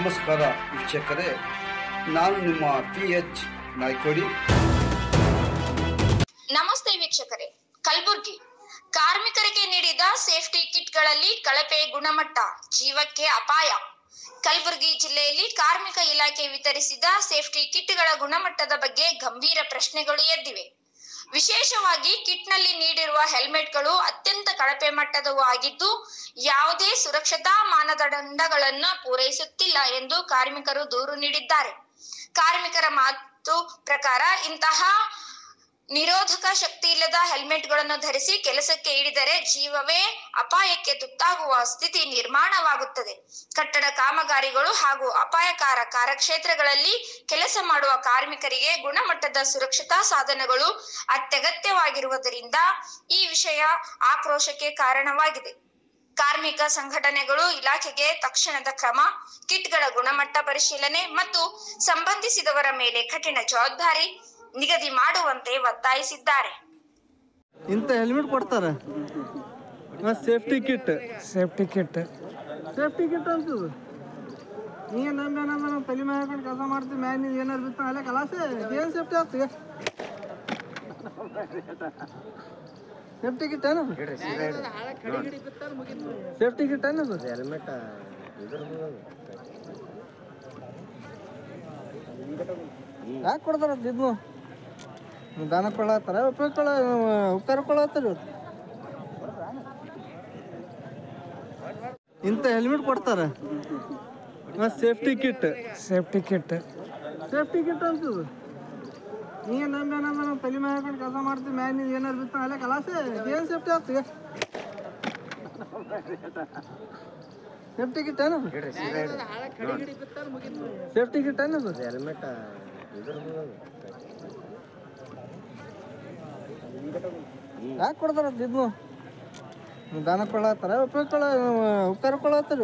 ನಮಸ್ಕಾರ ವೀಕ್ಷಕರೇ, ನಾನು ನಿಮ್ಮ PH ನಾಯ್ಕೋಡಿ. ನಮಸ್ತೆ ವೀಕ್ಷಕರೇ. ಕಲಬುರಗಿ ಕಾರ್ಮಿಕರಿಗೆ ನೀಡಿದ ಸೇಫ್ಟಿ ಕಿಟ್ಗಳಲ್ಲಿ ಕಳಪೆ ಗುಣಮಟ್ಟ, ಜೀವಕ್ಕೆ ಅಪಾಯ. ಕಲಬುರಗಿ ಜಿಲ್ಲೆಯಲ್ಲಿ ಕಾರ್ಮಿಕ ಇಲಾಖೆ ವಿತರಿಸಿದ ಸೇಫ್ಟಿ ಕಿಟ್ಗಳ ಗುಣಮಟ್ಟದ ಬಗ್ಗೆ ಗಂಭೀರ ಪ್ರಶ್ನೆಗಳು ಎದ್ದಿವೆ. ವಿಶೇಷವಾಗಿ ಕಿಟ್ನಲ್ಲಿ ನೀಡಿರುವ ಹೆಲ್ಮೆಟ್ಗಳು ಅತ್ಯಂತ ಕಳಪೆ ಮಟ್ಟದವು ಆಗಿದ್ದು, ಯಾವುದೇ ಸುರಕ್ಷತಾ ಮಾನದಂಡಗಳನ್ನು ಪೂರೈಸುತ್ತಿಲ್ಲ ಎಂದು ಕಾರ್ಮಿಕರು ದೂರು ನೀಡಿದ್ದಾರೆ. ಕಾರ್ಮಿಕರ ಮಾತು ಪ್ರಕಾರ ಇಂತಹ ನಿರೋಧಕ ಶಕ್ತಿ ಇಲ್ಲದ ಹೆಲ್ಮೆಟ್ಗಳನ್ನು ಧರಿಸಿ ಕೆಲಸಕ್ಕೆ ಇಳಿದರೆ ಜೀವವೇ ಅಪಾಯಕ್ಕೆ ತುತ್ತಾಗುವ ಸ್ಥಿತಿ ನಿರ್ಮಾಣವಾಗುತ್ತದೆ. ಕಟ್ಟಡ ಕಾಮಗಾರಿಗಳು ಹಾಗೂ ಅಪಾಯಕಾರ ಕಾರ್ಯಕ್ಷೇತ್ರಗಳಲ್ಲಿ ಕೆಲಸ ಮಾಡುವ ಕಾರ್ಮಿಕರಿಗೆ ಗುಣಮಟ್ಟದ ಸುರಕ್ಷತಾ ಸಾಧನಗಳು ಅತ್ಯಗತ್ಯವಾಗಿರುವುದರಿಂದ ಈ ವಿಷಯ ಆಕ್ರೋಶಕ್ಕೆ ಕಾರಣವಾಗಿದೆ. ಕಾರ್ಮಿಕ ಸಂಘಟನೆಗಳು ಇಲಾಖೆಗೆ ತಕ್ಷಣದ ಕ್ರಮ, ಕಿಟ್ಗಳ ಗುಣಮಟ್ಟ ಪರಿಶೀಲನೆ ಮತ್ತು ಸಂಬಂಧಿಸಿದವರ ಮೇಲೆ ಕಠಿಣ ಜವಾಬ್ದಾರಿ ನಿಗದಿ ಮಾಡುವಂತೆ ಒತ್ತಾಯಿಸಿದ್ದಾರೆ. ಇಂಥ ಹೆಲ್ಮೆಟ್ ಕೊಡ್ತಾರೆ, ಸೇಫ್ಟಿ ಕಿಟ್ ಅಂತದ್ದು ನೀನು ನಮ್ಮ ತಲೆ ಮೇಲೆ ಹಾಕೊಂಡು ಕೆಲಸ ಮಾಡ್ತೀವಿ. ಮ್ಯಾಗ ನೀವು ಏನಾರು ಬಿತ್ತು ಅಲ್ಲೇ ಕಲಾಸೆ ಏನು ಸೇಫ್ಟಿ ಆಗ್ತದೆ? ಸೇಫ್ಟಿ ಕಿಟ್ ಏನು ಸೇಫ್ಟಿ ಕಿಟ್ ಏನದು? ಹೆಲ್ಮೆಟ್ ಯಾಕೆ ಕೊಡ್ತಾರ? ಇದು ದಾನ ಕೊಳ್ಳತ್ತಾರ, ಉಪಕಾರ ಕೊಳ್ಳತ್ತಾರ. ಇಂಥ ಹೆಲ್ಮೆಟ್ ಕೊಡ್ತಾರೆ, ಸೇಫ್ಟಿ ಕಿಟ್ ಅಂತದ್ದು ನೀನು ನಮ್ಮ ತಲೆ ಮೇಲೆ ಹಾಕೊಂಡು ಕೆಲಸ ಮಾಡ್ತೀವಿ. ಮ್ಯಾಗ ನೀವು ಏನಾರು ಬಿತ್ತು ಅಲ್ಲೇ ಕಲಾಸೆ ಏನು ಸೇಫ್ಟಿ ಆಗ್ತದೆ? ಸೇಫ್ಟಿ ಕಿಟ್ ಏನು ಸೇಫ್ಟಿ ಕಿಟ್ ಏನದು? ಹೆಲ್ಮೆಟ್ ಯಾಕೆ ಕೊಡ್ತಾರ? ಇದು ದಾನ ಕೊಳ್ಳತ್ತಾರ, ಉಪಕಾರ ಕೊಳ್ಳತ್ತಾರ.